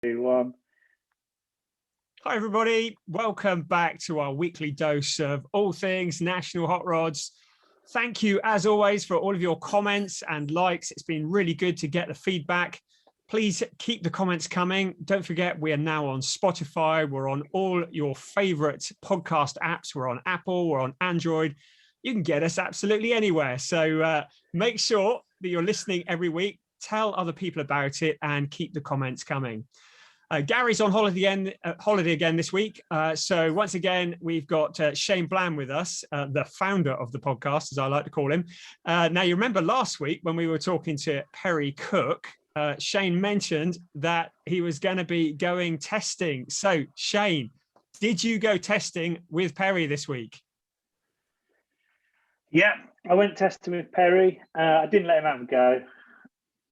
1. Hi everybody, welcome back to our weekly dose of all things National Hot Rods. Thank you as always for all of your comments and likes. It's been really good to get the feedback. Please keep the comments coming. Don't forget, we are now on Spotify. We're on all your favorite podcast apps. We're on Apple, we're on Android. You can get us absolutely anywhere. So make sure that you're listening every week. Tell other people about it and keep the comments coming. Gary's on holiday again this week. So once again, we've got Shane Bland with us, the founder of the podcast, as I like to call him. Now, you remember last week when we were talking to Perry Cook, Shane mentioned that he was going to be going testing. So Shane, did you go testing with Perry this week? Yeah, I went testing with Perry. I didn't let him have a go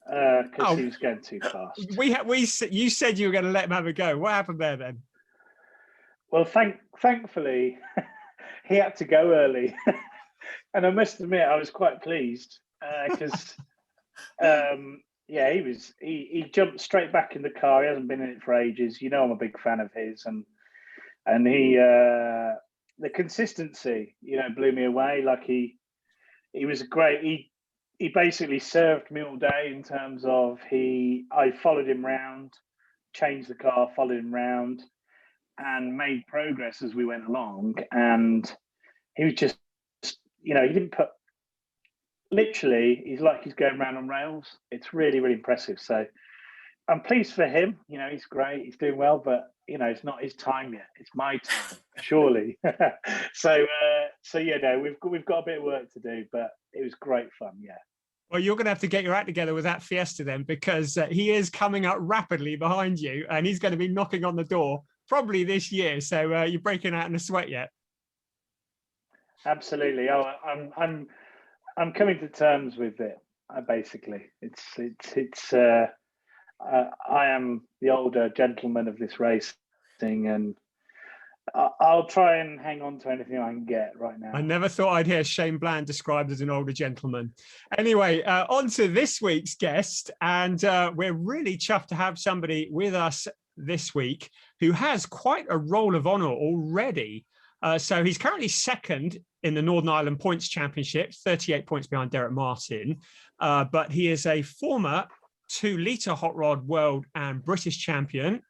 because he was going too fast. You said you were going to let him have a go. What happened there then? Well, thankfully, he had to go early. And I must admit, I was quite pleased because, he jumped straight back in the car. He hasn't been in it for ages. You know, I'm a big fan of his. And he, the consistency, blew me away. Like he was great. He basically served me all day in terms of I followed him round, changed the car, followed him round, and made progress as we went along. And he was just, he didn't put, literally, he's like he's going round on rails. It's really, really impressive. So I'm pleased for him. He's great. He's doing well, but, it's not his time yet. It's my time, surely. So we've got a bit of work to do, but it was great fun, yeah. Well, you're going to have to get your act together with that Fiesta then, because he is coming up rapidly behind you, and he's going to be knocking on the door probably this year. So you're breaking out in a sweat yet? Absolutely. Oh, I'm coming to terms with it. Basically, I am the older gentleman of this racing, and I'll try and hang on to anything I can get right now. I never thought I'd hear Shane Bland described as an older gentleman. Anyway, on to this week's guest. And we're really chuffed to have somebody with us this week who has quite a roll of honour already. So he's currently second in the Northern Ireland Points Championship, 38 points behind Derek Martin. But he is a former 2-litre hot rod world and British champion.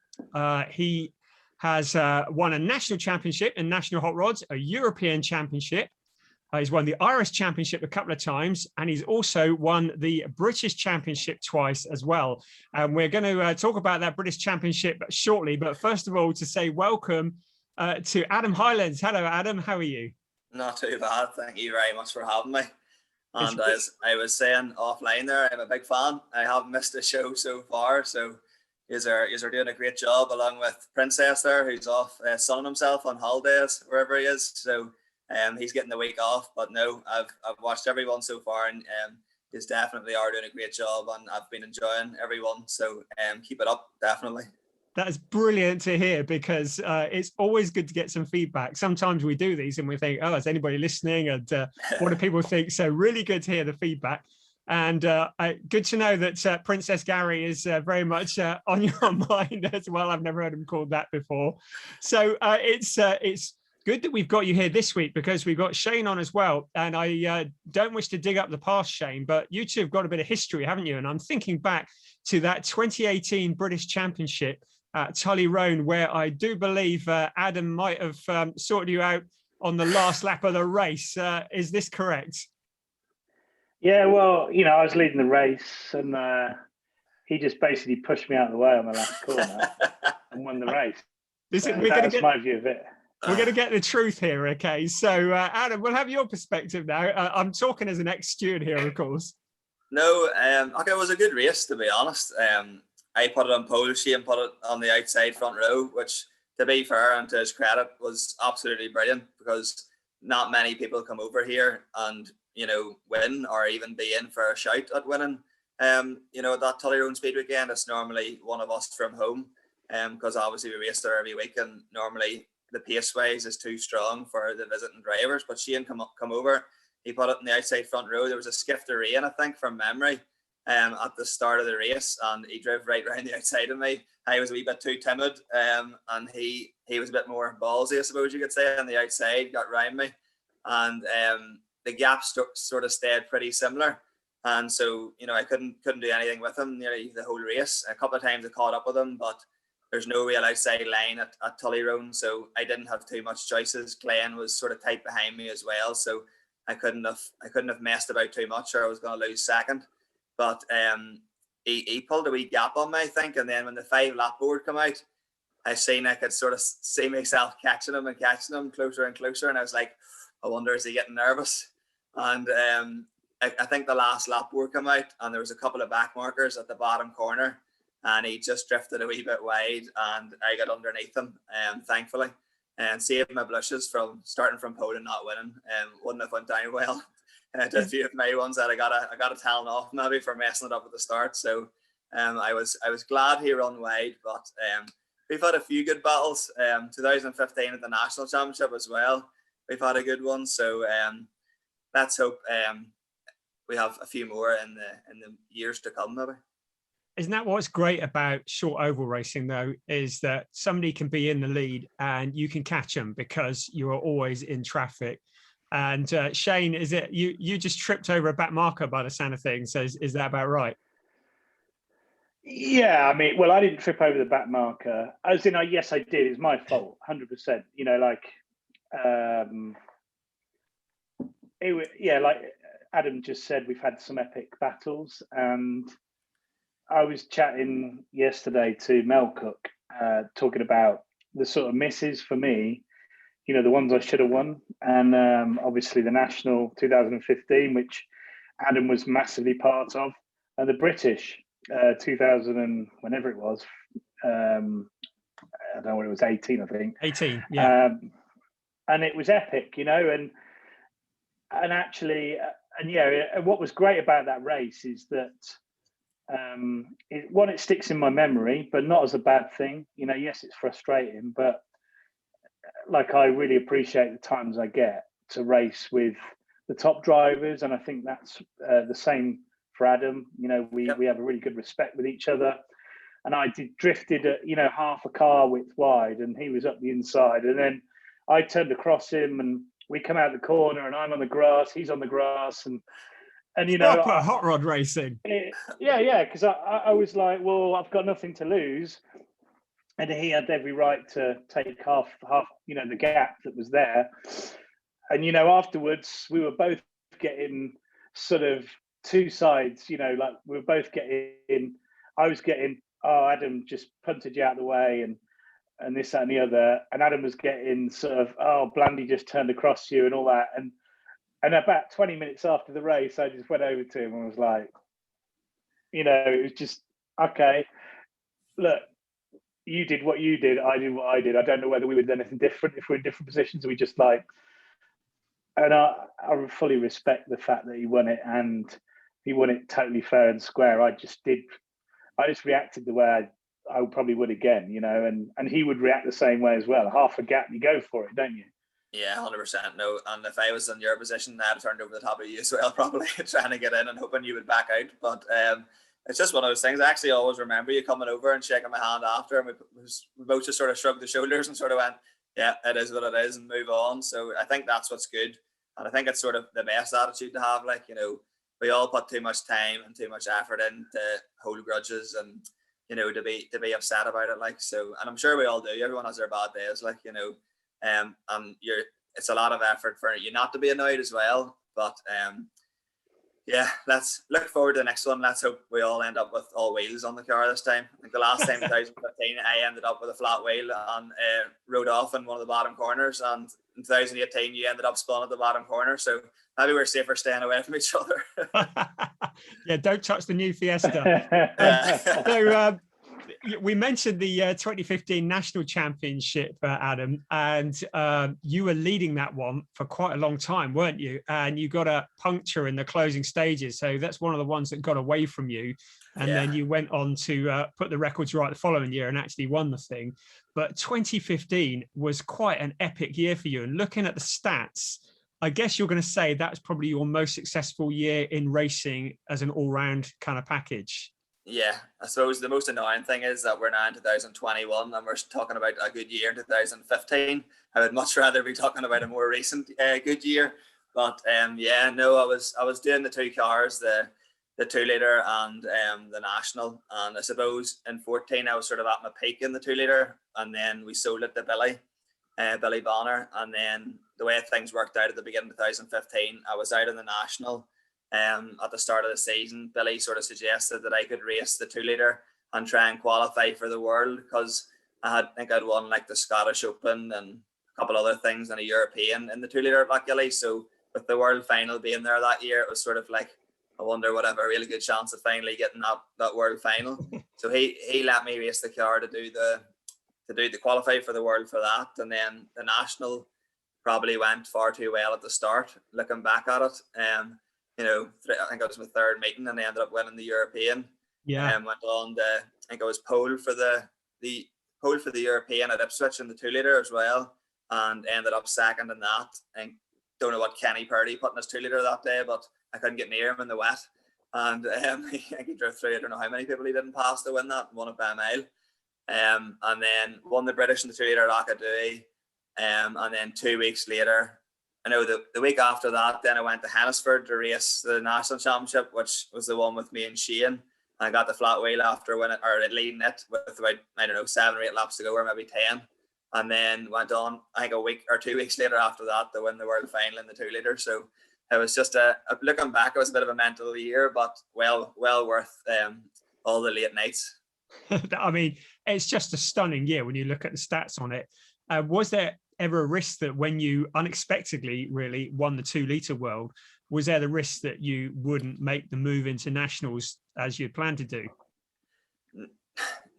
He has won a national championship in national hot rods, a European championship. He's won the Irish championship a couple of times, and he's also won the British championship twice as well. And we're going to talk about that British championship shortly. But first of all, to say welcome to Adam Hylands. Hello, Adam. How are you? Not too bad. Thank you very much for having me. And as I was saying offline there, I'm a big fan. I haven't missed a show so far, so you're doing a great job along with Princess there, who's off sunning himself on holidays wherever he is. So he's getting the week off. But no, I've watched everyone so far, and you definitely are doing a great job, and I've been enjoying everyone. So keep it up, definitely. That's brilliant to hear, because it's always good to get some feedback. Sometimes we do these and we think, oh, is anybody listening? And what do people think? So really good to hear the feedback. And good to know that Princess Gary is very much on your mind as well. I've never heard him called that before. So it's good that we've got you here this week, because we've got Shane on as well. And I don't wish to dig up the past, Shane, but you two have got a bit of history, haven't you? And I'm thinking back to that 2018 British Championship at Tully Roan, where I do believe Adam might have sorted you out on the last lap of the race. Is this correct? Yeah, well, I was leading the race, and he just basically pushed me out of the way on the last corner and won the race. That's my view of it. We're going to get the truth here, okay? So, Adam, we'll have your perspective now. I'm talking as an ex-steward here, of course. No, it was a good race, to be honest. I put it on pole, Shane put it on the outside front row, which, to be fair and to his credit, was absolutely brilliant, because not many people come over here and win or even be in for a shout at winning. That Tully Roan Speed Weekend, it's normally one of us from home, because obviously we race there every week, and normally the paceways is too strong for the visiting drivers. But Shane come over, he put it in the outside front row. There was a skift of rain, I think, from memory, at the start of the race, and he drove right around the outside of me. I was a wee bit too timid, and he was a bit more ballsy, I suppose you could say, on the outside, got round me, and the gap sort of stayed pretty similar. And so, you know, I couldn't do anything with him nearly the whole race. A couple of times I caught up with him, but there's no real outside line at Tullyroan, so I didn't have too much choices. Glenn was sort of tight behind me as well, so I couldn't have messed about too much, or I was going to lose second. But he pulled a wee gap on me, I think, and then when the 5-lap board came out, I could sort of see myself catching him closer and closer, and I was like, I wonder, is he getting nervous? And I think the last lap board came out, and there was a couple of back markers at the bottom corner, and he just drifted a wee bit wide, and I got underneath him, thankfully, and saved my blushes from starting from pole and not winning. Wouldn't have went down well. A few of my ones that I got a talent off maybe for messing it up at the start. So I was glad he run wide, but we've had a few good battles. 2015 at the National Championship as well, we've had a good one. So let's hope we have a few more in the years to come maybe. Isn't that what's great about short oval racing, though, is that somebody can be in the lead and you can catch them because you are always in traffic. And Shane, is it you just tripped over a back marker by the sound of things? So is that about right? Yeah, I mean, well, I didn't trip over the back marker. As in, yes, I did. It's my fault, 100%. You know, like, like Adam just said, we've had some epic battles, and I was chatting yesterday to Mel Cook, talking about the sort of misses for me. You know, the ones I should have won, and obviously the National 2015, which Adam was massively part of, and the British 2000 and whenever it was, I don't know when it was, 18, I think. 18, yeah. And it was epic, you know, and actually, and yeah, what was great about that race is that it sticks in my memory, but not as a bad thing. You know, yes, it's frustrating, but like, I really appreciate the times I get to race with the top drivers, and I think that's the same for Adam. You know, we have a really good respect with each other, and I drifted at, you know, half a car width wide, and he was up the inside, and then I turned across him, and we come out the corner, and I'm on the grass, he's on the grass, and you know, proper hot rod racing. Yeah, because I was like, well, I've got nothing to lose. And he had every right to take half, you know, the gap that was there. And, you know, afterwards, we were both getting sort of two sides, you know, like we were both getting, I was getting, oh, Adam just punted you out of the way, and this, that, and the other. And Adam was getting sort of, oh, Blandy just turned across you and all that. And about 20 minutes after the race, I just went over to him and was like, you know, it was just, okay, look, you did what you did, I did what I did. I don't know whether we would do anything different if we're in different positions. We just like, and I fully respect the fact that he won it, and he won it totally fair and square. I just reacted the way I probably would again, you know, and he would react the same way as well. Half a gap, you go for it, don't you? Yeah, 100%. No, and if I was in your position, I'd have turned over the top of you as well, probably trying to get in and hoping you would back out. But it's just one of those things. I actually always remember you coming over and shaking my hand after, and we both just sort of shrugged the shoulders and sort of went, yeah, it is what it is, and move on. So I think that's what's good. And I think it's sort of the best attitude to have. Like, you know, we all put too much time and too much effort in to hold grudges and, you know, to be upset about it. Like, so, and I'm sure we all do. Everyone has their bad days, like, you know, and it's a lot of effort for you not to be annoyed as well. But yeah, let's look forward to the next one. Let's hope we all end up with all wheels on the car this time. I think the last time, 2015, I ended up with a flat wheel and rode off in one of the bottom corners. And in 2018, you ended up spun at the bottom corner. So maybe we're safer staying away from each other. Yeah, don't touch the new Fiesta. So we mentioned the 2015 National Championship, Adam, and you were leading that one for quite a long time, weren't you? And you got a puncture in the closing stages. So that's one of the ones that got away from you. And then you went on to put the records right the following year and actually won the thing. But 2015 was quite an epic year for you. And looking at the stats, I guess you're going to say that's probably your most successful year in racing as an all-round kind of package. Yeah, I suppose the most annoying thing is that we're now in 2021 and we're talking about a good year in 2015. I would much rather be talking about a more recent good year. But yeah, no, I was doing the two cars, the 2 litre and the national. And I suppose in 14 I was sort of at my peak in the 2 litre, and then we sold it to Billy Bonner. And then the way things worked out at the beginning of 2015, I was out in the national. At the start of the season, Billy sort of suggested that I could race the 2 litre and try and qualify for the world, because I think I'd won like the Scottish Open and a couple other things and a European in the 2 litre luckily. So with the world final being there that year, it was sort of like, I wonder would I have a really good chance of finally getting that world final. So he let me race the car to do the qualify for the world for that. And then the national probably went far too well at the start, looking back at it. I think it was my 3rd meeting and I ended up winning the European. Yeah. And went on to, I think I was pole for the European at Ipswich in the 2 litre as well, and ended up 2nd in that. And don't know what Kenny Purdy put in his 2 litre that day, but I couldn't get near him in the wet. And he drove through. I don't know how many people he didn't pass to win that, won it by a mile. And then won the British in the 2 litre Rockadooey. And then 2 weeks later, I know the week after that, then I went to Hennisford to race the national championship, which was the one with me and Shane. I got the flat wheel after leading it with about, 7 or 8 laps to go, or maybe 10. And then went on, I think a week or 2 weeks later after that, to win the world final in the 2 litre. So it was just looking back, it was a bit of a mental year, but well worth all the late nights. I mean, it's just a stunning year when you look at the stats on it. Was there ever a risk that when you unexpectedly really won the 2 litre world, was there the risk that you wouldn't make the move into nationals as you'd planned to do?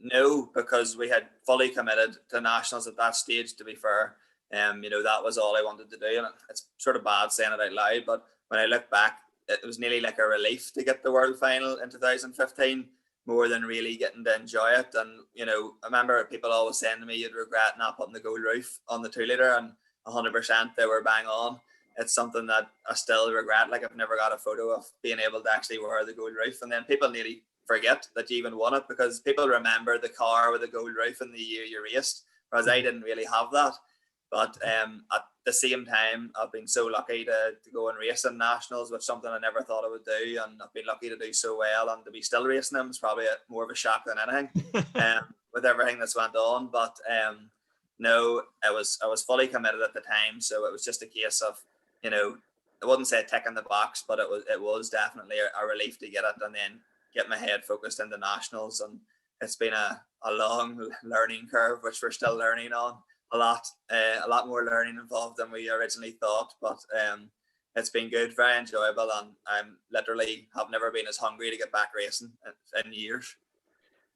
No, because we had fully committed to nationals at that stage, to be fair. That was all I wanted to do. And it's sort of bad saying it out loud, but when I look back, it was nearly like a relief to get the world final in 2015, more than really getting to enjoy it. And, I remember people always saying to me, you'd regret not putting the gold roof on the 2 litre, and 100% they were bang on. It's something that I still regret. Like, I've never got a photo of being able to actually wear the gold roof. And then people nearly forget that you even won it, because people remember the car with the gold roof in the year you raced, whereas I didn't really have that. But at the same time, I've been so lucky to go and race in nationals, which is something I never thought I would do, and I've been lucky to do so well, and to be still racing them is probably more of a shock than anything with everything that's went on. But no, I was fully committed at the time, so it was just a case of, I wouldn't say ticking the box, but it was definitely a relief to get it and then get my head focused into nationals. And it's been a long learning curve, which we're still learning on. A lot more learning involved than we originally thought, but it's been good, very enjoyable, and I'm literally have never been as hungry to get back racing in years.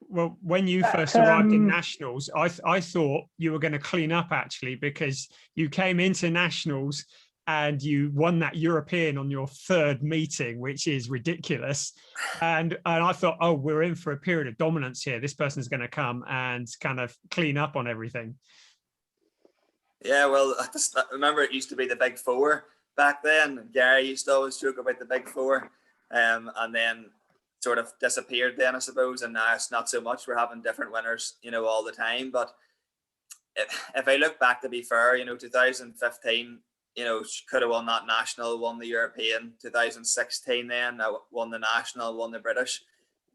Well, when you first arrived in nationals, I thought you were going to clean up, actually, because you came into nationals and you won that European on your 3rd meeting, which is ridiculous. And I thought, oh, we're in for a period of dominance here. This person's going to come and kind of clean up on everything. Yeah, well, I remember it used to be the Big Four back then. Gary used to always joke about the Big Four, and then sort of disappeared then, I suppose. And now it's not so much. We're having different winners, all the time. But if I look back, to be fair, 2015, could have won that national, won the European. 2016 then, I won the national, won the British.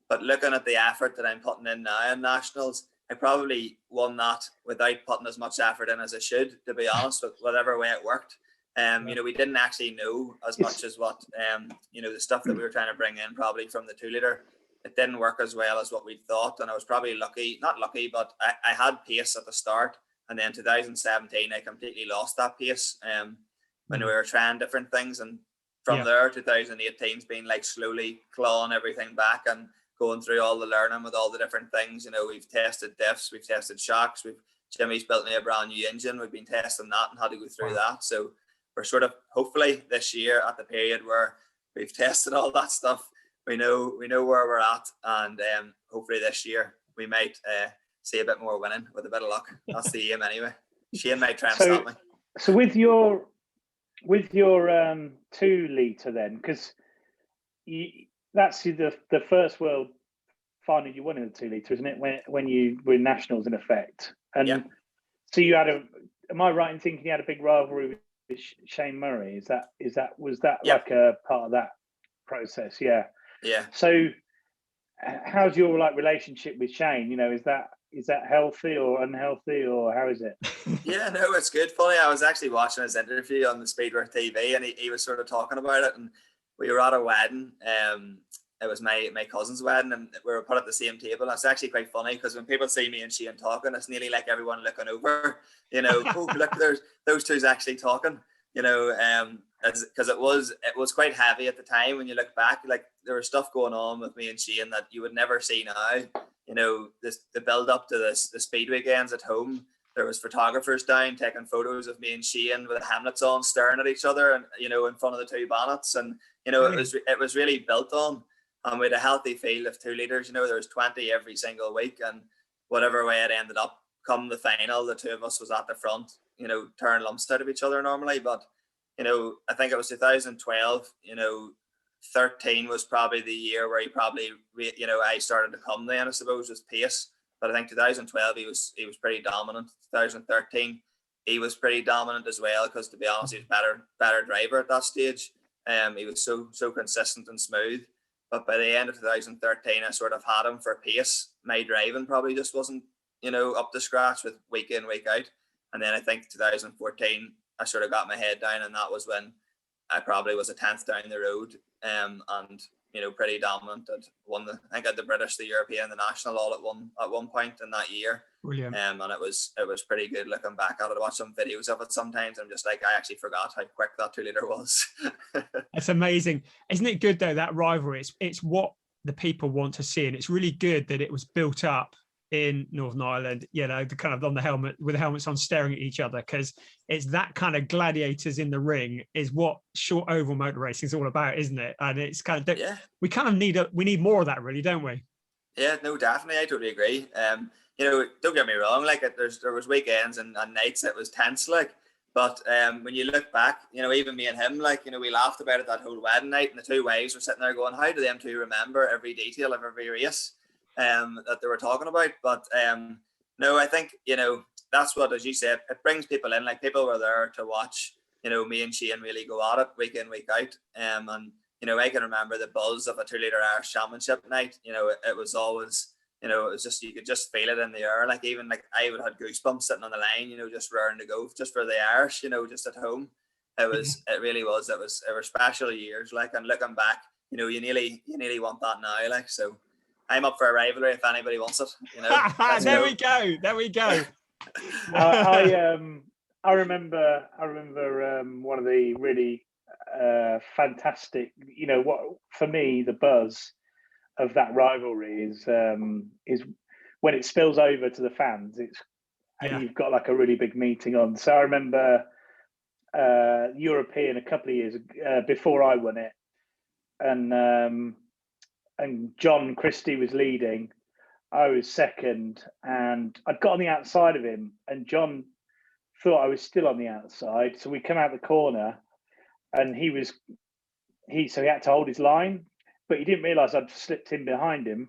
But looking at the effort that I'm putting in now in nationals, I probably won that without putting as much effort in as I should, to be honest, with whatever way it worked. We didn't actually know as much as what, the stuff that we were trying to bring in probably from the 2 litre. It didn't work as well as what we thought. And I was probably not lucky, but I had pace at the start. And then 2017, I completely lost that pace when we were trying different things. And from there, 2018's been like slowly clawing everything back and going through all the learning with all the different things. We've tested diffs, we've tested shocks, Jimmy's built me a brand new engine. We've been testing that and had to go through that. So we're sort of hopefully this year at the period where we've tested all that stuff. We know where we're at, and hopefully this year we might see a bit more winning with a bit of luck. That's the aim anyway. Shane might try and stop me. So with your with your 2 litre then, because that's the first world final you won in the 2 litre, isn't it? When you were in nationals in effect, and Yeah. so you had Am I right in thinking you had a big rivalry with Shane Murray? Was that Yeah. like a part of that process? Yeah. Yeah. So, how's your relationship with Shane? Is that healthy or unhealthy, or how is it? Yeah, no, it's good. Funny, I was actually watching his interview on the Speedworth TV, and he was sort of talking about it, and we were at a wedding. It was my cousin's wedding, and we were put at the same table. And it's actually quite funny because when people see me and Shane talking, it's nearly like everyone looking over. Oh, look, there's those two's actually talking. Because it was quite heavy at the time. When you look back, like there was stuff going on with me and Shane that you would never see now. The build up to the speed weekends at home. There was photographers down taking photos of me and Shane with helmets on, staring at each other, and in front of the 2 bonnets, and it was really built on. And we had a healthy field of 2 litres. There was 20 every single week, and whatever way it ended up, come the final, the 2 of us was at the front, tearing lumps out of each other normally. But I think it was 2012. 13 was probably the year where he probably, I started to come then, I suppose, with pace. But I think 2012 he was pretty dominant. 2013 he was pretty dominant as well, because to be honest, he was better driver at that stage. He was so consistent and smooth. But by the end of 2013, I sort of had him for pace. My driving probably just wasn't, up to scratch with week in, week out. And then I think 2014, I sort of got my head down, and that was when I probably was a 10th down the road, and pretty dominant. I'd won I think I had the British, the European, the national all at one point in that year. Brilliant. And it was pretty good looking back at it. I watch some videos of it sometimes. I'm just like, I actually forgot how quick that 2 litre was. That's amazing. Isn't it good though, that rivalry? It's what the people want to see, and it's really good that it was built up in Northern Ireland, the kind of on the helmet, with the helmets on, staring at each other, because it's that kind of gladiators in the ring is what short oval motor racing is all about, isn't it? And it's kind of, we kind of need more of that, really, don't we? Yeah, no, definitely, I totally agree. Don't get me wrong, like there was weekends and nights that was tense, like, but when you look back, even me and him, like, we laughed about it that whole wedding night, and the 2 wives were sitting there going, how do them 2 remember every detail of every race that they were talking about? But no, I think that's what, as you said, it brings people in. Like, people were there to watch me and Shane really go at it week in, week out, and I can remember the buzz of a 2 litre Irish Championship night. It was always, it was just, you could just feel it in the air. Like, even like I would have goosebumps sitting on the line, just raring to go just for the Irish, just at home. It really was. It were special years, like, and looking back, you nearly want that now, like. So I'm up for a rivalry if anybody wants it. There we go. I remember one of the really fantastic, what for me, the buzz of that rivalry is when it spills over to the fans. And you've got like a really big meeting on. So I remember European a couple of years before I won it, and John Christie was leading. I was second, and I'd got on the outside of him, and John thought I was still on the outside. So we come out the corner, and he had to hold his line, but he didn't realise I'd slipped in behind him.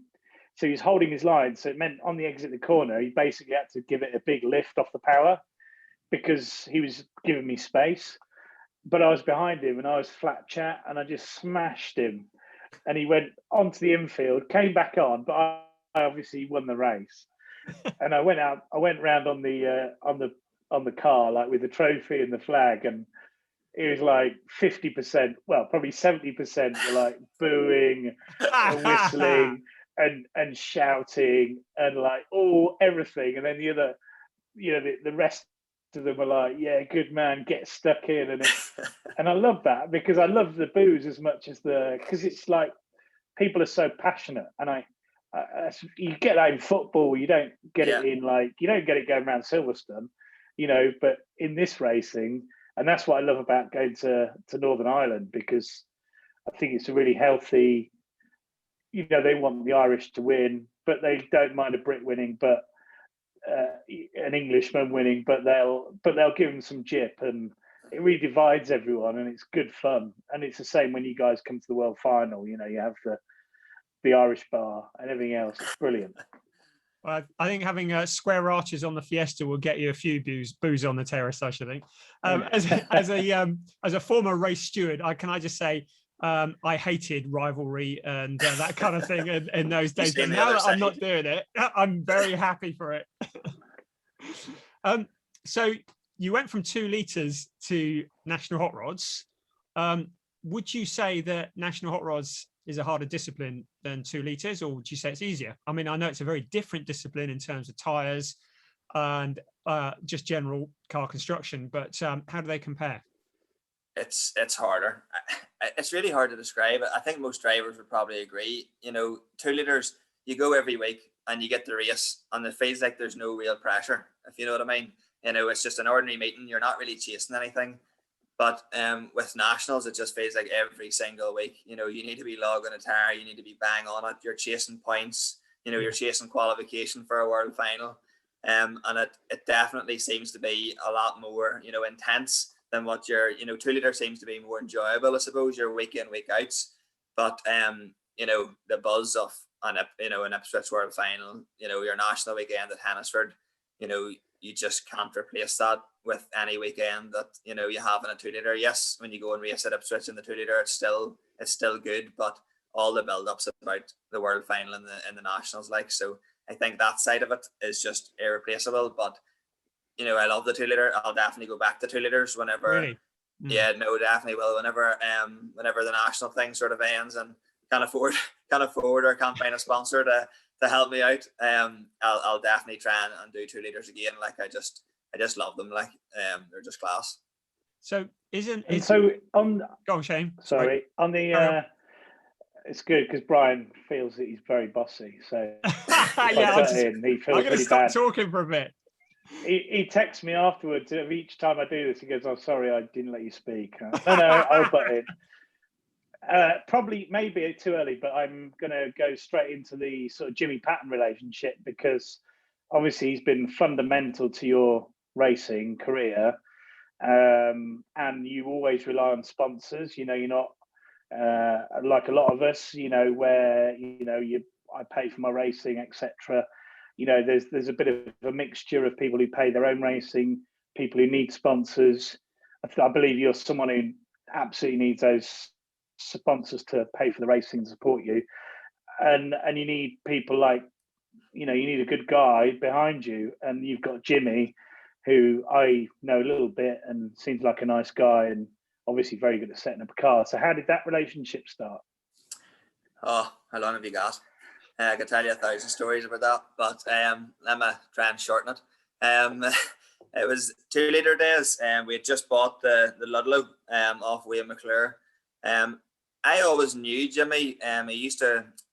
So he was holding his line. So it meant on the exit of the corner, he basically had to give it a big lift off the power because he was giving me space. But I was behind him, and I was flat chat, and I just smashed him. And he went onto the infield, came back on, but I obviously won the race. And I went round on the car, like with the trophy and the flag, and it was like 50%, well, probably 70% were like booing and whistling and shouting and like everything. And then the other, the rest of them were like, yeah, good man, get stuck in. And I love that, because I love the boos as much as because it's like people are so passionate. And you get that in football, you don't get it in, like, you don't get it going around Silverstone, but in this racing, and that's what I love about going to Northern Ireland, because I think it's a really healthy, they want the Irish to win, but they don't mind a Brit winning, but an Englishman winning, but they'll give them some jip, and it really divides everyone, and it's good fun. And it's the same when you guys come to the World Final. You know, you have the Irish bar and everything else. It's brilliant. Well, I think having square arches on the Fiesta will get you a few boos on the terrace, I should think. As a former race steward, can I just say I hated rivalry and that kind of thing in those days. But now that I'm not doing it, I'm very happy for it. So you went from 2 litres to National Hot Rods. Would you say that National Hot Rods is a harder discipline than 2 litres, or would you say it's easier? I mean, I know it's a very different discipline in terms of tyres and just general car construction, but how do they compare? It's harder. It's really hard to describe. I think most drivers would probably agree. You know, 2 litres, you go every week and you get the race, and it feels like there's no real pressure, if you know what I mean. You know, it's just an ordinary meeting. You're not really chasing anything. But with nationals, it just feels like every single week, you know, you need to be logging a tire, you need to be bang on it, you're chasing points, you know, you're chasing qualification for a world final. And it definitely seems to be a lot more, you know, intense than what 2 litre seems to be more enjoyable, I suppose, your week in, week outs. But, you know, the buzz of an Ipswich World Final, you know, your national weekend at Hennisford, you know, you just can't replace that with any weekend that, you know, you have in a 2 litre. Yes, when you go and race at Ipswich in the 2 litre, it's still good, but all the build-ups about the world final in the nationals, like, so I think that side of it is just irreplaceable. But, you know, I love the 2 litre. I'll definitely go back to 2 litres whenever. Really? Yeah, no, definitely will. Whenever the national thing sort of ends and can't afford or can't find a sponsor to help me out, I'll definitely try and do 2 litres again. Like, I just love them. Like, they're just class. So go on, Shane. Sorry. On the it's good because Brian feels that he's very bossy. So I'm going to stop talking for a bit. He texts me afterwards. Each time I do this, he goes, "Oh, sorry, I didn't let you speak." No, I'll butt in. Probably, maybe too early, but I'm going to go straight into the sort of Jimmy Patton relationship, because obviously he's been fundamental to your racing career, and you always rely on sponsors. You know, you're not like a lot of us. You know, where I pay for my racing, etc. You know, there's a bit of a mixture of people who pay their own racing, people who need sponsors. I believe you're someone who absolutely needs those sponsors to pay for the racing and support you, and you need people like, you need a good guy behind you, and you've got Jimmy, who I know a little bit and seems like a nice guy, and obviously very good at setting up a car. So how did that relationship start? Oh, how long have you got? I could tell you 1,000 stories about that, but let me try and shorten it. It was 2 litre days, and we had just bought the Ludlow off Wayne McClure. I always knew Jimmy.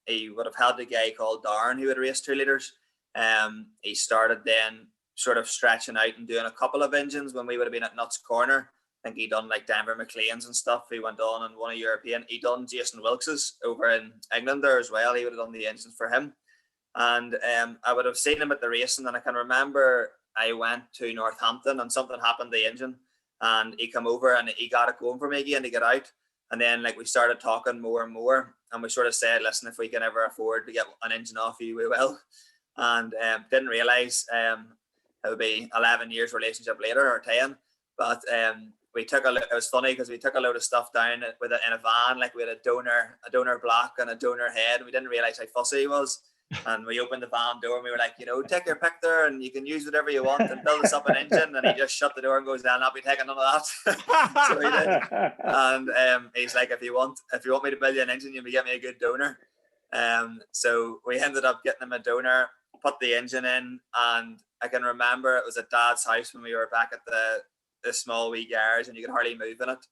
He would have had a guy called Darren who had raced 2 litres. He started then sort of stretching out and doing a couple of engines when we would have been at Nuts Corner. I think he done like Denver McLean's and stuff. He went on and won a European. He done Jason Wilkes's over in England there as well. He would have done the engines for him. And I would have seen him at the racing, and I can remember I went to Northampton and something happened to the engine, and he come over and he got it going for me again to get out. And then like we started talking more and more, and we sort of said, listen, if we can ever afford to get an engine off you, we will. And didn't realise it would be 11 years relationship later, or 10. But we took it was funny because we took a load of stuff down in a van. Like, we had a donor block and a donor head, and we didn't realise how fussy he was. And we opened the van door and we were like, take your pick there and you can use whatever you want and build us up an engine. And he just shut the door and goes, I'll not be taking none of that. So he did. And he's like, if you want me to build you an engine, you'll get me a good donor. So we ended up getting him a donor, put the engine in, and I can remember it was at Dad's house when we were back at the small wee garage, and you could hardly move in it.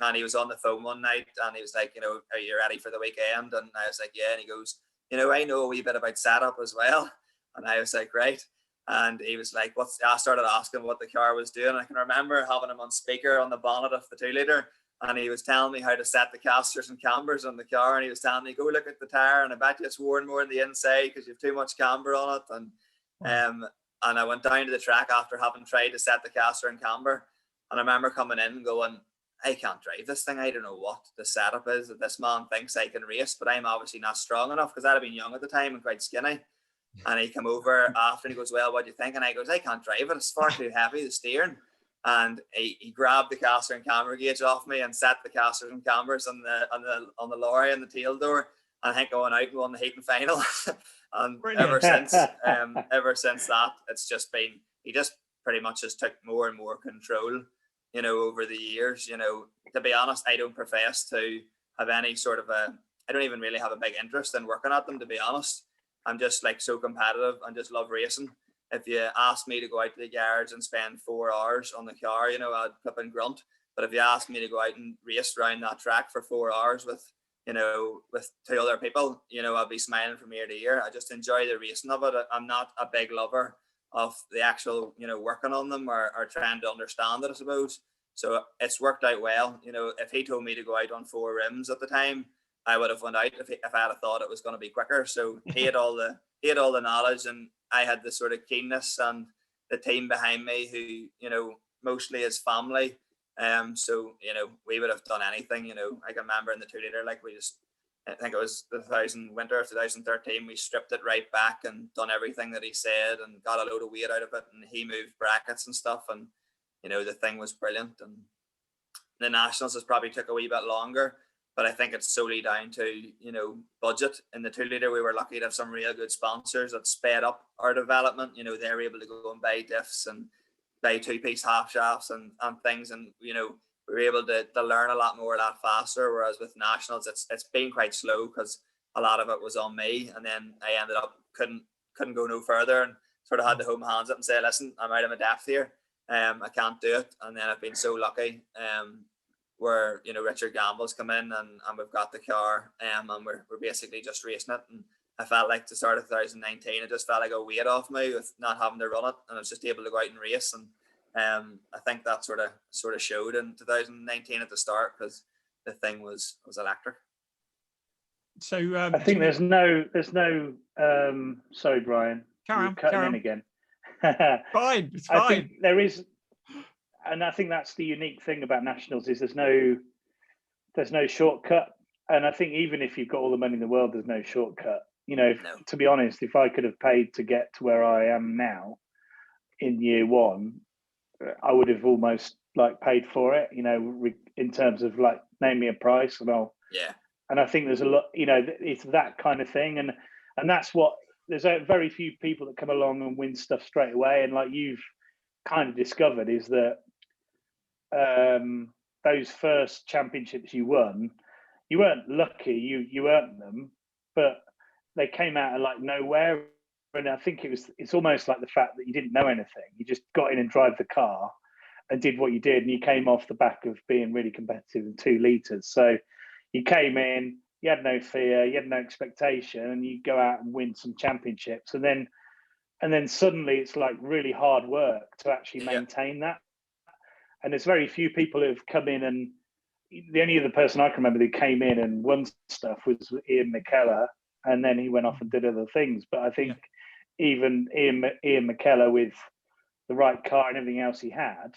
And he was on the phone one night and he was like, are you ready for the weekend? And I was like, yeah. And he goes, I know a wee bit about setup as well. And I was like, right. And he was like, I started asking what the car was doing. I can remember having him on speaker on the bonnet of the 2 litre, and he was telling me how to set the casters and cambers on the car. And he was telling me, go look at the tire, and I bet you it's worn more on the inside because you have too much camber on it. And I went down to the track after having tried to set the caster and camber, And I remember coming in and going, I can't drive this thing. I don't know what the setup is that this man thinks I can race, but I'm obviously not strong enough because I'd have been young at the time and quite skinny. And he came over after and he goes, well, what do you think? And I goes, I can't drive it. It's far too heavy, the steering. And he grabbed the caster and camber gauge off me and set the casters and cambers on the lorry and the tail door. And I think I went out and won the heating final. And ever since that, it's just been, he just pretty much just took more and more control, you know, over the years. You know, to be honest, I don't profess to have any sort of I don't even really have a big interest in working at them, to be honest. I'm just like so competitive and just love racing. If you ask me to go out to the garage and spend 4 hours on the car, you know, I'd flip and grunt. But if you ask me to go out and race around that track for 4 hours with, you know, with 2 other people, you know, I'll be smiling from ear to ear. I just enjoy the racing of it. I'm not a big lover of the actual, you know, working on them or trying to understand it, I suppose. So it's worked out well. You know, if he told me to go out on 4 rims at the time, I would have went out if I had thought it was going to be quicker. So he had all the knowledge, and I had the sort of keenness and the team behind me who, you know, mostly is family. So, you know, we would have done anything. You know, I can remember in the 2 liter, like I think it was the winter of 2013, we stripped it right back and done everything that he said and got a load of weight out of it, and he moved brackets and stuff, and, you know, the thing was brilliant. And the Nationals has probably took a wee bit longer, but I think it's solely down to, you know, budget. In the 2 liter, we were lucky to have some real good sponsors that sped up our development. You know, they were able to go and buy diffs and buy 2-piece half shafts and things, and, you know, we were able to learn a lot more, a lot faster. Whereas with Nationals, it's been quite slow because a lot of it was on me, and then I ended up couldn't go no further and sort of had to hold my hands up and say, listen, I'm out of my depth here. I can't do it. And then I've been so lucky where, you know, Richard Gamble's come in and we've got the car and we're basically just racing it. And I felt like the start of 2019, it just felt like a weight off me with not having to run it, and I was just able to go out and race. And I think that sort of showed in 2019 at the start, because the thing was electric. So I think there's no sorry, Brian, carry cutting on in again. Fine, it's fine. I think there is, and I think that's the unique thing about Nationals, is there's no shortcut. And I think even if you've got all the money in the world, there's no shortcut. You know, to be honest, if I could have paid to get to where I am now in year one, I would have almost like paid for it, you know, in terms of like, name me a price and I'll. Yeah. And I think there's a lot, you know, it's that kind of thing. And that's what, there's very few people that come along and win stuff straight away. And like you've kind of discovered, is that those first championships you won, you weren't lucky, you earned them, but they came out of like nowhere. And I think it's almost like the fact that you didn't know anything. You just got in and drove the car and did what you did, and you came off the back of being really competitive in 2 liters. So you came in, you had no fear, you had no expectation, and you go out and win some championships. And then suddenly it's like really hard work to actually maintain that. And there's very few people who have come in, and the only other person I can remember who came in and won stuff was Ian McKellar, and then he went off and did other things. But I think even Ian McKellar, with the right car and everything else he had,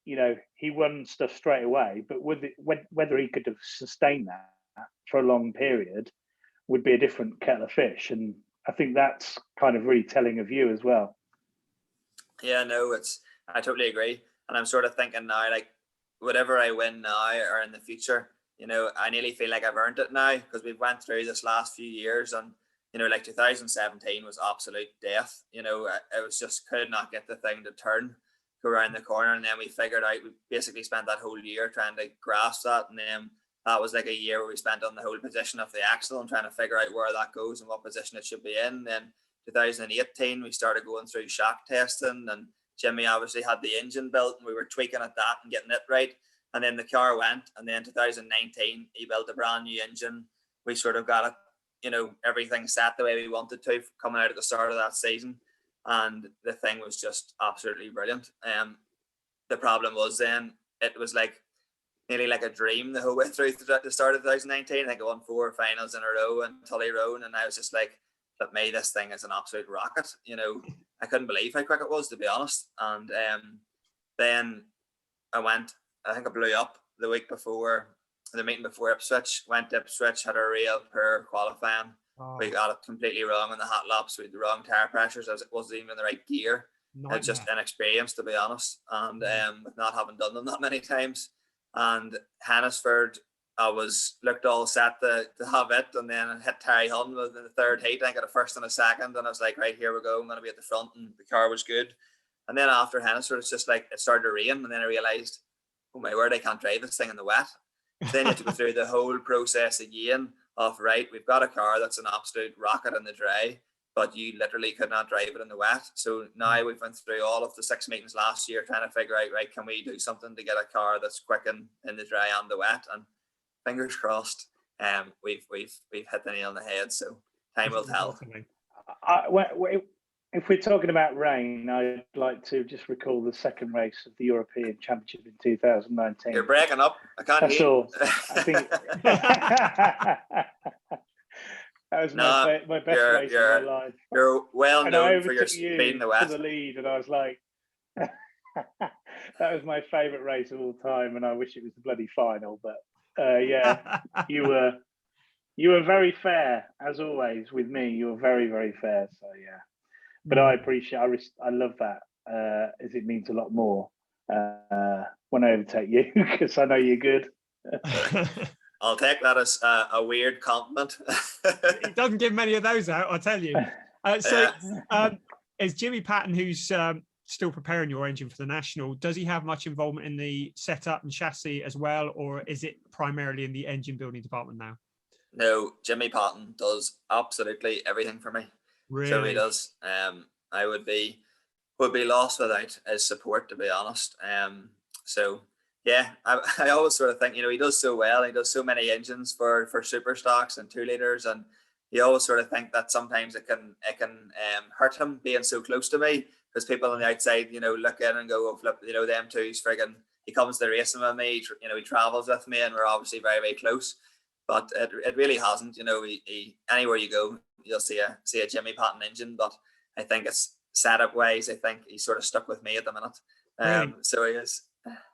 you know, he won stuff straight away. But whether he could have sustained that for a long period would be a different kettle of fish. And I think that's kind of really telling of you as well. Yeah, no, I totally agree. And I'm sort of thinking now, like, whatever I win now or in the future, you know, I nearly feel like I've earned it now, because we've went through this last few years, and, you know, like 2017 was absolute death. You know, I was just could not get the thing to go around the corner. And then we figured out, we basically spent that whole year trying to grasp that. And then that was like a year where we spent on the whole position of the axle and trying to figure out where that goes and what position it should be in. Then 2018, we started going through shock testing, and Jimmy obviously had the engine built, and we were tweaking at that and getting it right. And then the car went, and then 2019, he built a brand new engine. We sort of got it, you know, everything set the way we wanted to coming out at the start of that season. And the thing was just absolutely brilliant. The problem was then, it was like nearly like a dream the whole way through the start of 2019. I think I won 4 finals in a row in Tully Roan, and I was just like, but me, this thing is an absolute rocket. You know, I couldn't believe how quick it was, to be honest. And then I think I blew up the week before the meeting before Ipswich. Went to Ipswich, had a real poor qualifying. Oh, We got it completely wrong in the hot laps. We had the wrong tire pressures, as it wasn't even the right gear. I was just nightmare. inexperienced, to be honest, and with not having done them that many times. And Hannesford, I was looked all set to have it, and then I hit Terry Hunn within the third heat. I got a first and a second, and I was like, right, here we go. I'm going to be at the front, and the car was good. And then after Hannesford, it's just like it started to rain, and then I realised, oh my word, I can't drive this thing in the wet. So then you have to go through the whole process again of, right, we've got a car that's an absolute rocket in the dry, but you literally could not drive it in the wet. So now we've went through all of the 6 meetings last year trying to figure out, right, can we do something to get a car that's quick in the dry and the wet? And fingers crossed, we've hit the nail on the head. So time will tell. If we're talking about rain, I'd like to just recall the second race of the European Championship in 2019. You're breaking up. I can't That's hear all. I think that was my best race of my life. You're well known for your speed in the wet. For the lead, and I was like, that was my favourite race of all time, and I wish it was the bloody final. But yeah, you were very fair as always with me. You were very, very fair. So yeah. But I appreciate, I love that, as it means a lot more when I overtake you, because I know you're good. I'll take that as a weird compliment. He doesn't give many of those out, I'll tell you. Is Jimmy Patton, who's still preparing your engine for the National, does he have much involvement in the setup and chassis as well, or is it primarily in the engine building department now? No, Jimmy Patton does absolutely everything for me. Really? So he does. I would be lost without his support, to be honest. So yeah, I always sort of think, he does so well. He does so many engines for super stocks and 2 litres, and you always sort of think that sometimes it can hurt him being so close to me, because people on the outside, look in and go, oh flip, them two's friggin'. He comes to racing with me. He travels with me, and we're obviously very, very close. But it really hasn't. He anywhere you go, you'll see a Jimmy Patton engine. But I think it's setup wise, I think he's sort of stuck with me at the minute. Really? So he is.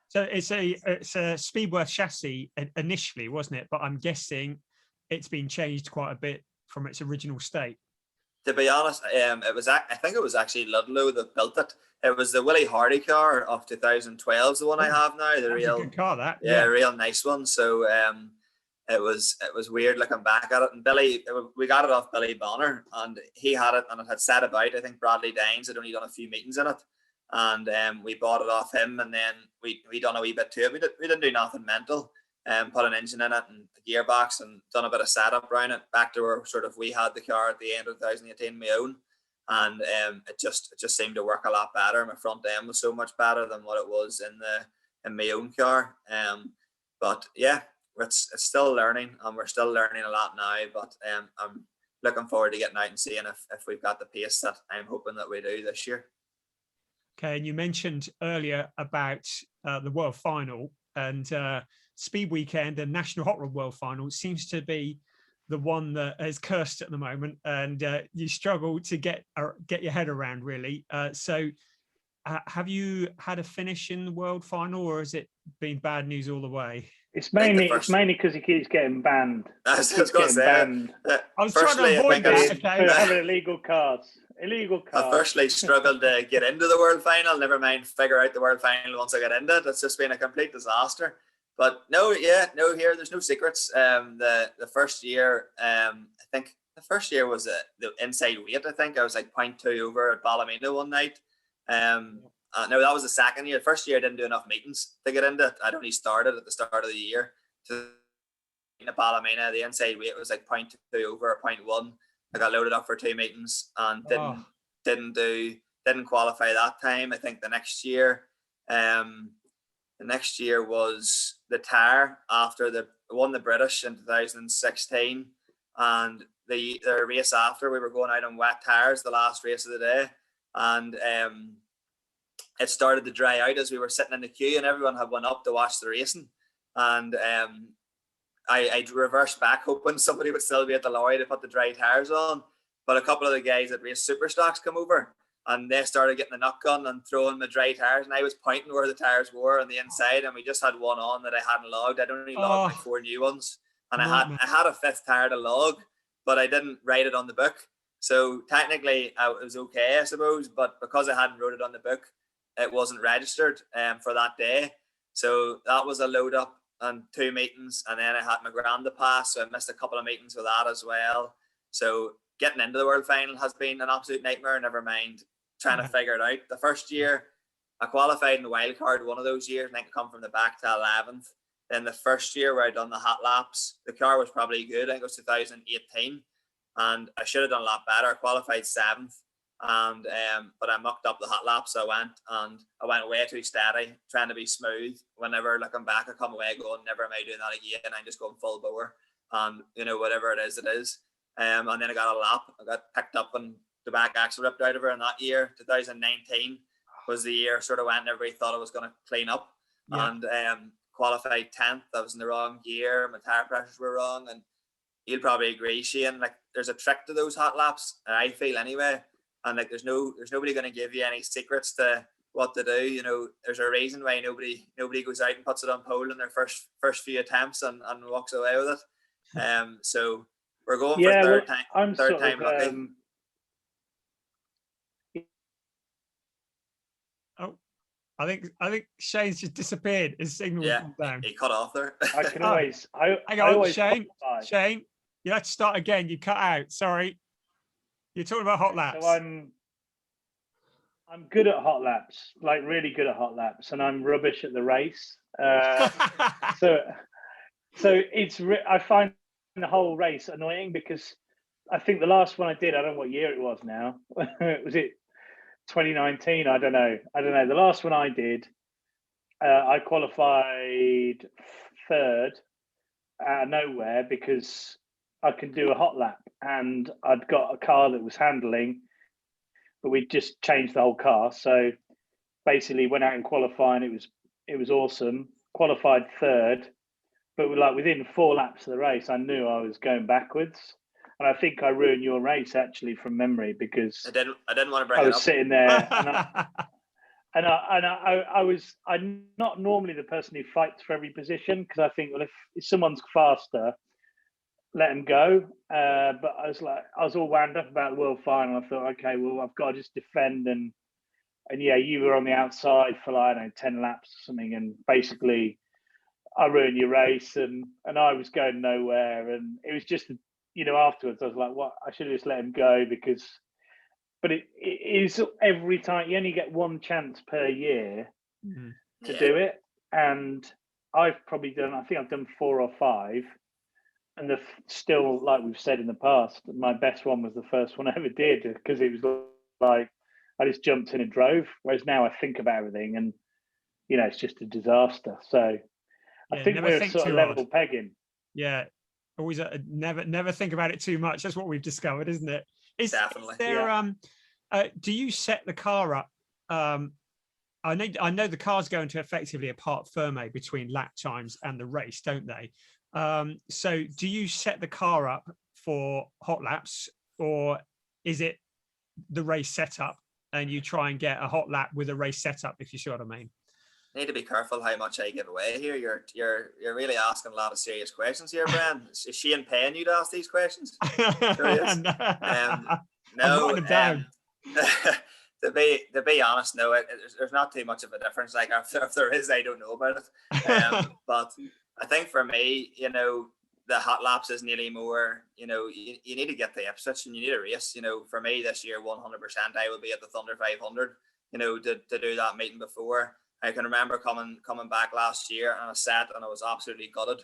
So it's a Speedworth chassis initially, wasn't it? But I'm guessing it's been changed quite a bit from its original state. To be honest, I think it was actually Ludlow that built it. It was the Willie Hardy car of 2012, the one I have now. The real good car, that. Yeah, real nice one. So it was weird looking back at it. And we got it off Billy Bonner, and he had it, and it had sat about. I think Bradley Dines had only done a few meetings in it, and we bought it off him, and then we done a wee bit to it. We didn't do nothing mental. Put an engine in it and a gearbox, and done a bit of setup around it, back to where sort of we had the car at the end of 2018, my own, and it just seemed to work a lot better. My front end was so much better than what it was in my own car. But yeah, it's still learning, and we're still learning a lot now. But I'm looking forward to getting out and seeing if we've got the pace that I'm hoping that we do this year. Okay, and you mentioned earlier about the World Final, and Speed Weekend and National Hot Rod World Final seems to be the one that is cursed at the moment, and you struggle to get your head around, really. So have you had a finish in the World Final, or has it been bad news all the way? It's mainly because he keeps getting banned. I was going to say, I was trying to avoid that. Okay. For having illegal cars. I firstly struggled to get into the World Final, never mind figure out the World Final once I got into it. It's just been a complete disaster. But here, there's no secrets. The first year, I think the first year was the inside weight. I think I was like 0.2 over at Ballymena one night. No, that was the second year. The first year I didn't do enough meetings to get into it. I'd only started at the start of the year. So in Ballymena, the inside weight was like 0.2 over or 0.1. I got loaded up for 2 meetings and didn't qualify that time. I think the next year was the tire after won the British in 2016, and the race after, we were going out on wet tires, the last race of the day, and it started to dry out as we were sitting in the queue, and everyone had went up to watch the racing, and I reversed back hoping somebody would still be at the lorry to put the dry tires on, but a couple of the guys that race super stocks come over, and they started getting the knock gun and throwing the dry tires, and I was pointing where the tires were on the inside, and we just had one on that I hadn't logged. I'd only logged my 4 new ones, and I had a 5th tire to log, but I didn't write it on the book. So technically it was okay, I suppose, but because I hadn't wrote it on the book, it wasn't registered for that day. So that was a load up and 2 meetings, and then I had my grand to pass, so I missed a couple of meetings with that as well. So getting into the world final has been an absolute nightmare, never mind trying to figure it out. The first year I qualified in the wild card one of those years, and I could come from the back to 11th. Then the first year where I done the hot laps, the car was probably good. I think it was 2018, and I should have done a lot better. I qualified 7th, and but I mucked up the hot laps. I went way too steady, trying to be smooth. Whenever looking back, I come away going, never am I doing that again. I'm just going full bore, and whatever it is, it is. And then I got a lap. I got picked up and the back axle ripped out of her. And that year, 2019, was the year sort of when everybody thought I was going to clean up. Yeah. And qualified 10th. I was in the wrong gear. My tire pressures were wrong. And you'll probably agree, Shane, like there's a trick to those hot laps, I feel anyway. And like there's nobody going to give you any secrets to what to do. There's a reason why nobody goes out and puts it on pole in their first few attempts and walks away with it. So we're going for third time lucky. I think Shane's just disappeared. His signal was down. He cut off there. I can always. Shane, you have to start again. You cut out. Sorry. You're talking about hot laps. So I'm good at hot laps, like really good at hot laps, and I'm rubbish at the race. So it's I find the whole race annoying because I think the last one I did, I don't know what year it was now. Was it 2019? I don't know. The last one I did, I qualified 3rd out of nowhere because I could do a hot lap, and I'd got a car that was handling, but we just changed the whole car. So basically went out in qualifying. It was awesome. Qualified 3rd, but like within 4 laps of the race, I knew I was going backwards. And I think I ruined your race actually from memory because I didn't want to bring it up. I was sitting there and I'm not normally the person who fights for every position because I think, well, if someone's faster, let him go. But I was all wound up about the world final. I thought, okay, well, I've got to just defend and yeah, you were on the outside for like, I don't know, 10 laps or something, and basically I ruined your race and I was going nowhere, and it was just afterwards I was like, what, I should have just let him go but it is every time you only get one chance per year to do it, and I've done 4 or 5, and still, like we've said in the past, my best one was the first one I ever did because it was like I just jumped in and drove, whereas now I think about everything and it's just a disaster. So I think we're sort of level pegging. Yeah. Always never think about it too much. That's what we've discovered, isn't it? Definitely. Is there, do you set the car up? I know the cars go into effectively a part ferme between lap times and the race, don't they? So do you set the car up for hot laps, or is it the race setup and you try and get a hot lap with a race setup, if you see what I mean? Need to be careful how much I give away here. You're really asking a lot of serious questions here, Brian. Is Shane paying you to ask these questions? No. To be honest, no. There's not too much of a difference. Like if there is, I don't know about it. But I think for me, the hot laps is nearly more. You need to get the Ipswich and you need a race. For me this year, 100%, I will be at the Thunder 500. To do that meeting before. I can remember coming back last year and I sat and I was absolutely gutted.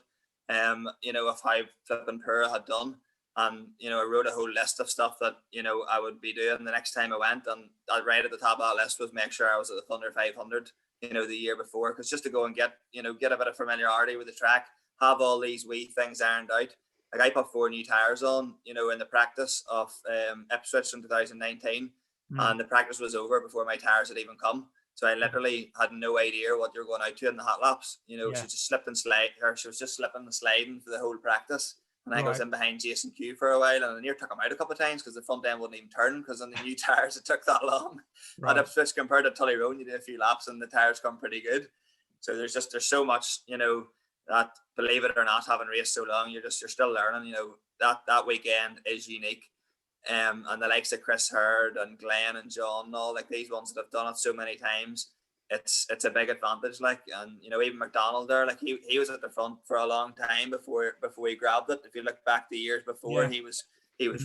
If how flipping poor I had done. And, I wrote a whole list of stuff that, I would be doing the next time I went. And right at the top of that list was make sure I was at the Thunder 500, the year before. Because just to go and get a bit of familiarity with the track, have all these wee things ironed out. Like I put 4 new tyres on, in the practice of Ipswich in 2019. And the practice was over before my tyres had even come. So I literally had no idea what you're going out to in the hot laps. She just slipped and slide, or she was just slipping and sliding for the whole practice. And I was in behind Jason Q for a while, and I near took him out a couple of times because the front end wouldn't even turn because on the new tires it took that long. Right. At Ipswich compared to Tully Road, you do a few laps and the tires come pretty good. So there's so much, that, believe it or not, having raced so long, you're still learning. That weekend is unique. And the likes of Chris Hurd and Glenn and John and all, like these ones that have done it so many times, it's a big advantage. Like, and even McDonald there, like he was at the front for a long time before he grabbed it. If you look back the years before, he was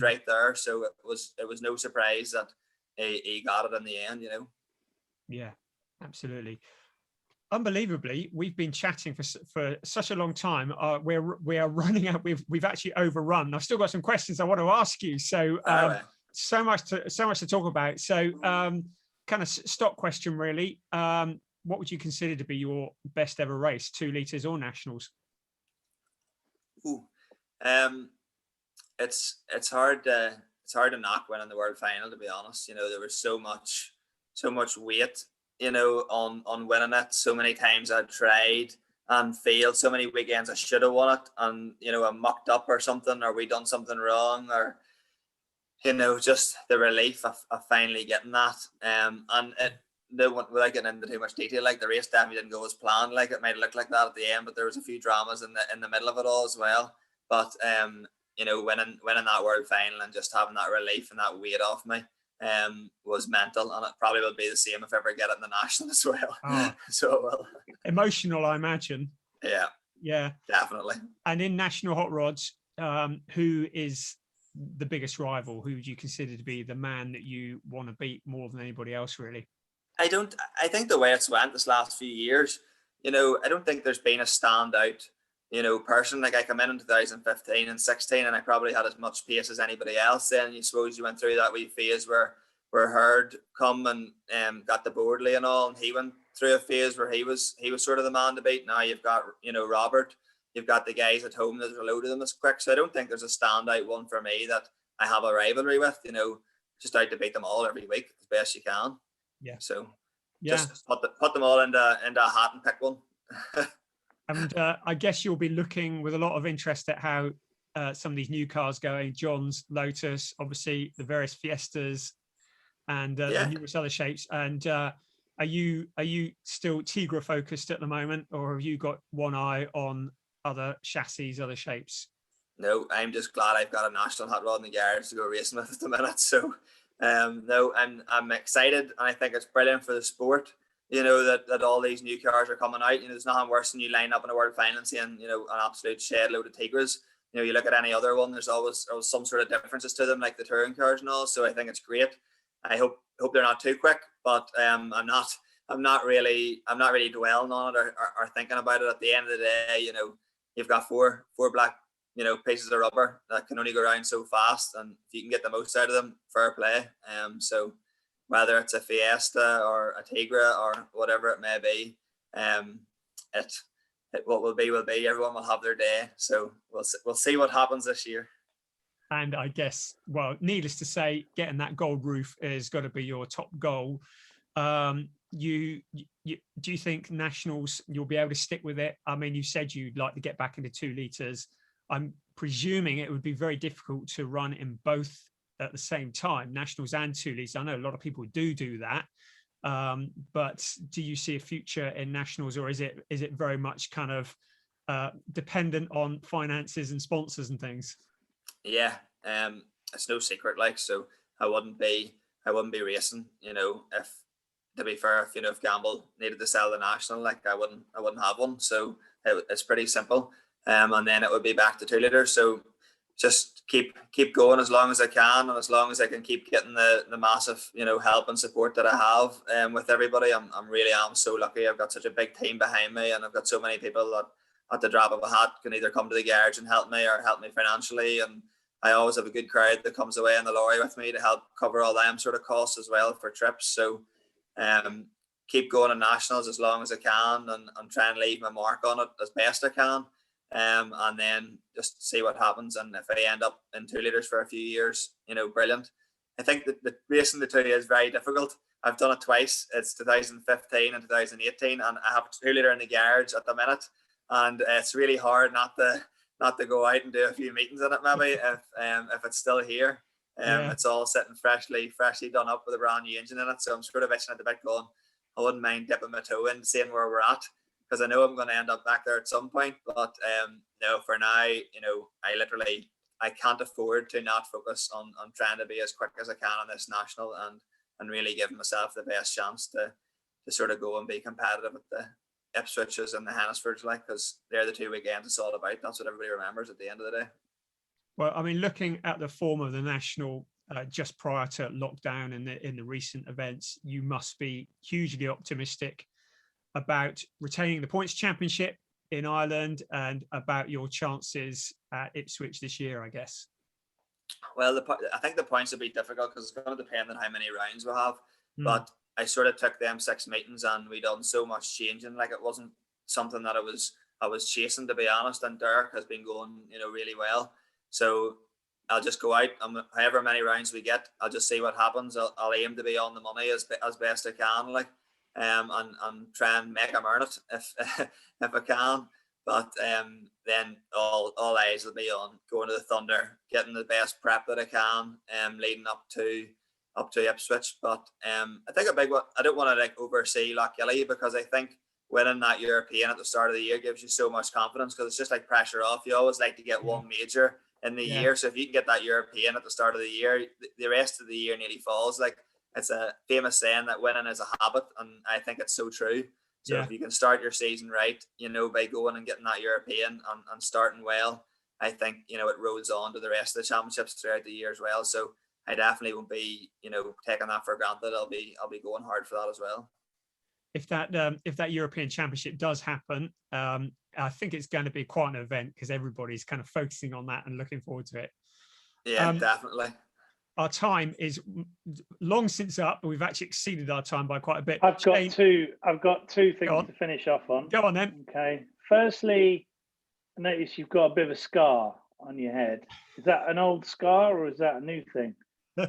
right there. So it was no surprise that he got it in the end. Yeah, absolutely. Unbelievably, we've been chatting for such a long time. We are running out. We've actually overrun. I've still got some questions I want to ask you. So so much to talk about. So kind of stock question really. What would you consider to be your best ever race, 2 litres or nationals? It's hard to knock winning the world final, to be honest. There was so much weight, on winning it. So many times I tried and failed. So many weekends I should have won it, and I mucked up or something, or we done something wrong, or just the relief of finally getting that. And without getting into too much detail, like the race definitely didn't go as planned. Like it might look like that at the end, but there was a few dramas in the middle of it all as well. But winning that world final and just having that relief and that weight off me was mental, and it probably will be the same if I ever get it in the national as well. Oh. So it will. Emotional, I imagine. Yeah, definitely. And in national hot rods, who is the biggest rival? Who would you consider to be the man that you want to beat more than anybody else, really? I think the way it's went this last few years, I don't think there's been a standout, person. Like I come in 2015 and 16 and I probably had as much pace as anybody else. Then you suppose you went through that wee phase where Hurd come and got the Boardley and all, and he went through a phase where he was sort of the man to beat. Now you've got, Robert, you've got the guys at home, there's a load of them as quick. So I don't think there's a standout one for me that I have a rivalry with, just out to beat them all every week as best you can. Yeah. So just put them all into a hat and pick one. And I guess you'll be looking with a lot of interest at how some of these new cars going, John's, Lotus, obviously the various Fiestas and the numerous other shapes. And are you still Tigra focused at the moment, or have you got one eye on other chassis, other shapes? No, I'm just glad I've got a national hot rod in the garage to go racing with at the minute. So no, I'm excited, and I think it's brilliant for the sport. That all these new cars are coming out. There's nothing worse than you line up in a world final and seeing an absolute shed load of Tigras. You look at any other one, there's always some sort of differences to them, like the touring cars and all. So I think it's great. I hope they're not too quick, but I'm not really dwelling on it or thinking about it. At the end of the day, you've got four black pieces of rubber that can only go around so fast, and if you can get the most out of them, fair play. So whether it's a Fiesta or a Tigra or whatever it may be, what will be will be. Everyone will have their day. So we'll see what happens this year. And I guess, well, needless to say, getting that gold roof is got to be your top goal. Do you think nationals you'll be able to stick with it? I mean, you said you'd like to get back into 2 litres. I'm presuming it would be very difficult to run in both at the same time, nationals and 2 litres. I know a lot of people do that, but do you see a future in nationals, or is it very much kind of dependent on finances and sponsors and things? Yeah, it's no secret. Like, so I wouldn't be racing. If, to be fair, if Gamble needed to sell the national, like I wouldn't have one. So it's pretty simple. And then it would be back to 2 litres. So just keep going as long as I can, and as long as I can keep getting the massive help and support that I have with everybody. I'm so lucky. I've got such a big team behind me, and I've got so many people that at the drop of a hat can either come to the garage and help me or help me financially. And I always have a good crowd that comes away in the lorry with me to help cover all them sort of costs as well for trips. So keep going in nationals as long as I can, and try and leave my mark on it as best I can. And then just see what happens. And if I end up in 2 litres for a few years, brilliant. I think that the racing the 2 is very difficult. I've done it twice. It's 2015 and 2018, and I have a 2 litre in the garage at the minute. And it's really hard not to not to go out and do a few meetings in it maybe if it's still here. It's all sitting freshly done up with a brand new engine in it. So I'm sort of itching at the bit going, I wouldn't mind dipping my toe in, seeing where we're at, because I know I'm going to end up back there at some point. But no, for now, I can't afford to not focus on trying to be as quick as I can on this national and really give myself the best chance to sort of go and be competitive at the Ipswiches and the Hannisfords, because they're the 2 weekends it's all about. That's what everybody remembers at the end of the day. Well, I mean, looking at the form of the national just prior to lockdown and in the recent events, you must be hugely optimistic about retaining the points championship in Ireland and about your chances at Ipswich this year, I guess. Well, I think the points will be difficult because it's going to depend on how many rounds we have. But I sort of took them 6 meetings and we done so much changing. Like, it wasn't something that I was chasing, to be honest. And Derek has been going, really well. So I'll just go out, however many rounds we get, I'll just see what happens. I'll aim to be on the money as best I can, and try and make them earn it if I can. But then all eyes will be on going to the Thunder, getting the best prep that I can, leading up to Ipswich. But I think a big one, I don't want to oversee Lochgilly, because I think winning that European at the start of the year gives you so much confidence, because it's just like pressure off. You always like to get one major in the year. So if you can get that European at the start of the year, the rest of the year nearly falls. Like, it's a famous saying that winning is a habit, and I think it's so true. So if you can start your season right, by going and getting that European and starting well, I think, it rolls on to the rest of the championships throughout the year as well. So I definitely won't be, taking that for granted. I'll be going hard for that as well. If that European Championship does happen, I think it's going to be quite an event, because everybody's kind of focusing on that and looking forward to it. Yeah, definitely. Our time is long since up, but we've actually exceeded our time by quite a bit. I've got two things to finish off on. Go on then. Okay. Firstly, I notice you've got a bit of a scar on your head. Is that an old scar or is that a new thing? No,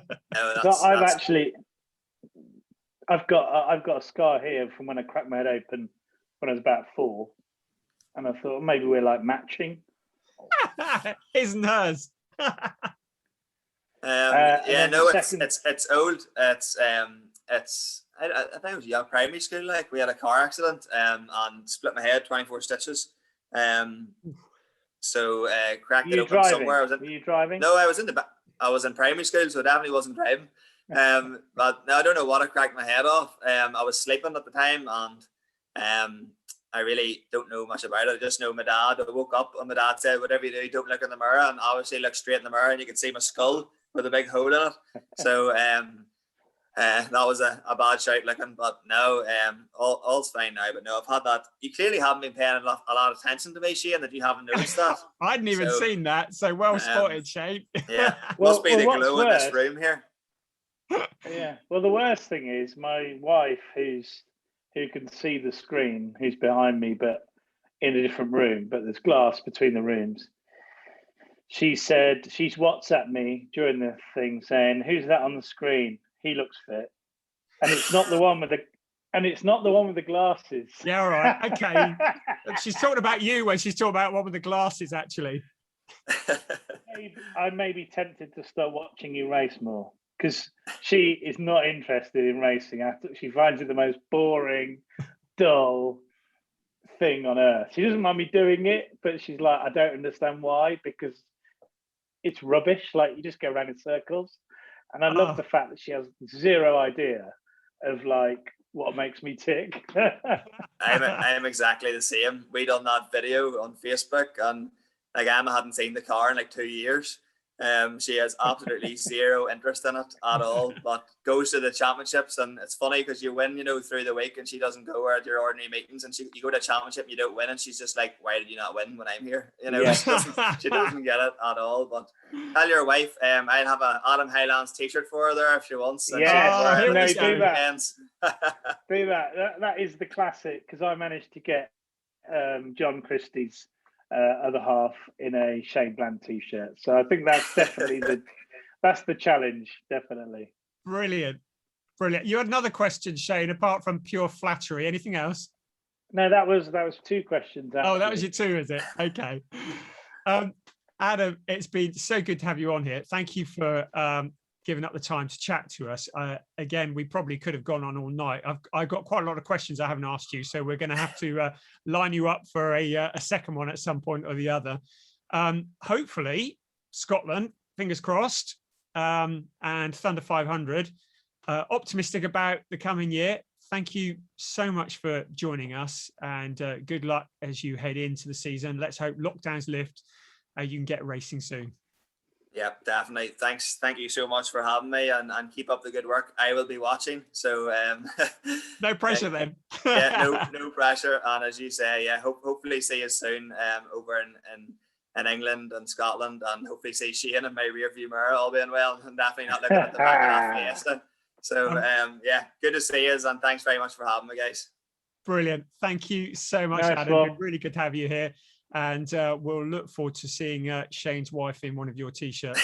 I've got a scar here from when I cracked my head open when I was about 4, and I thought maybe we're like matching. It's His and hers. it's old. I think it was young primary school. Like, we had a car accident and split my head 24 stitches. So cracked it open somewhere. Were you driving? No, I was in primary school, so I definitely wasn't driving. But no, I don't know what I cracked my head off. I was sleeping at the time, and I really don't know much about it. I just know my dad. I woke up and my dad said, "Whatever you do, don't look in the mirror." And obviously, looked straight in the mirror, and you could see my skull with a big hole in it. So that was a bad shout looking. But no, all's fine now. But no, I've had that. You clearly haven't been paying a lot of attention to me, Shane, that you haven't noticed that. I hadn't even seen that. So well spotted, Shane. Yeah, must be the glow in this room here. Yeah. Well, the worst thing is my wife, who can see the screen, who's behind me, but in a different room, but there's glass between the rooms. She said she's WhatsApped me during the thing saying, "Who's that on the screen? He looks fit." And it's not the one with the glasses. Yeah, all right. Okay. She's talking about you when she's talking about one with the glasses, actually. I may be tempted to start watching you race more, because she is not interested in racing. She finds it the most boring, dull thing on earth. She doesn't mind me doing it, but she's like, I don't understand why, because it's rubbish. Like, you just go around in circles. And I love the fact that she has zero idea of like what makes me tick. I am exactly the same. We done that video on Facebook, and like, Emma hadn't seen the car in like 2 years. She has absolutely zero interest in it at all, but goes to the championships. And it's funny because you win, through the week, and she doesn't go at your ordinary meetings, and you go to a championship and you don't win, and she's just like, "Why did you not win when I'm here?" She doesn't get it at all. But tell your wife, I'll have a Adam Hylands t-shirt for her there if she wants. Do that. Do that. That is the classic, because I managed to get John Christie's other half in a Shane Bland t-shirt. So I think that's definitely that's the challenge, definitely. Brilliant. You had another question, Shane, apart from pure flattery. Anything else? No, that was 2 questions. Actually. Oh, that was your 2, is it? Okay. Adam, it's been so good to have you on here. Thank you for giving up the time to chat to us. Again, we probably could have gone on all night. I've got quite a lot of questions I haven't asked you, so we're going to have to line you up for a second one at some point or the other. Hopefully, Scotland, fingers crossed, and Thunder 500. Optimistic about the coming year. Thank you so much for joining us, and good luck as you head into the season. Let's hope lockdowns lift. You can get racing soon. Yeah, definitely. Thanks. Thank you so much for having me, and keep up the good work. I will be watching. So no pressure then. Yeah, no pressure. And as you say, yeah, hopefully see you soon over in England and Scotland, and hopefully see Shane in my rear view mirror, all being well, and definitely not looking at the back of that Fiesta. So yeah, good to see you, and thanks very much for having me, guys. Brilliant. Thank you so much, nice Adam. One. It's really good to have you here. And we'll look forward to seeing Shane's wife in one of your t-shirts.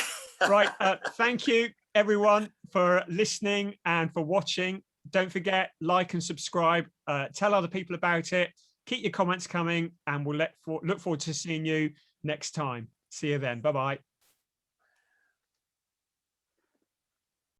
Right. Thank you, everyone, for listening and for watching. Don't forget, like and subscribe. Tell other people about it. Keep your comments coming, and we'll look forward to seeing you next time. See you then. Bye-bye.